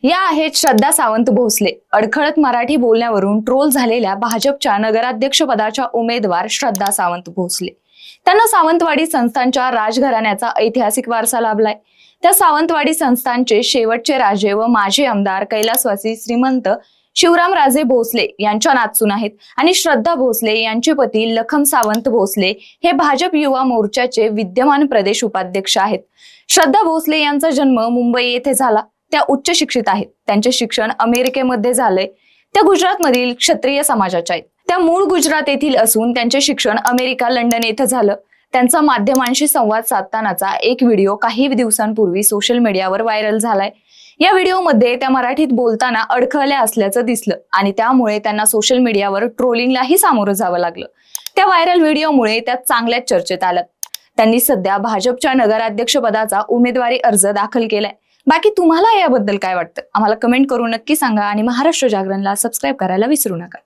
या आहेत श्रद्धा सावंत भोसले. अडखळत मराठी बोलण्यावरून ट्रोल झालेल्या भाजपच्या नगराध्यक्ष पदाच्या उमेदवार श्रद्धा सावंत भोसले. त्यांना सावंतवाडी संस्थांच्या राजघराण्याचा ऐतिहासिक वारसा लाभलाय. त्या सावंतवाडी संस्थांचे शेवटचे राजे व माजी आमदार कैलासवासी श्रीमंत शिवरामराजे भोसले यांच्या नातसून आहेत आणि श्रद्धा भोसले यांचे पती लखम सावंत भोसले हे भाजप युवा मोर्चाचे विद्यमान प्रदेश उपाध्यक्ष आहेत. श्रद्धा भोसले यांचा जन्म मुंबई येथे झाला. त्या उच्च शिक्षित आहेत. त्यांचे शिक्षण अमेरिकेमध्ये झालंय. त्या गुजरातमधील क्षत्रिय समाजाच्या आहेत. त्या मूळ गुजरात येथील असून त्यांचे शिक्षण अमेरिका लंडन येथे झालं. त्यांचा माध्यमांशी संवाद साधतानाचा एक व्हिडिओ काही दिवसांपूर्वी सोशल मीडियावर व्हायरल झालाय. या व्हिडिओमध्ये त्या मराठीत बोलताना अडखळल्या असल्याचं दिसलं आणि त्यामुळे त्यांना सोशल मीडियावर ट्रोलिंगलाही सामोरं जावं लागलं. त्या व्हायरल व्हिडिओमुळे त्या चांगल्याच चर्चेत आल्यात. त्यांनी सध्या भाजपच्या नगराध्यक्ष पदाचा उमेदवारी अर्ज दाखल केलाय. बाकी तुम्हाला याबद्दल काय वाटतं आम्हाला कमेंट करून नक्की सांगा आणि महाराष्ट्र जागरणला सबस्क्राईब करायला विसरू नका.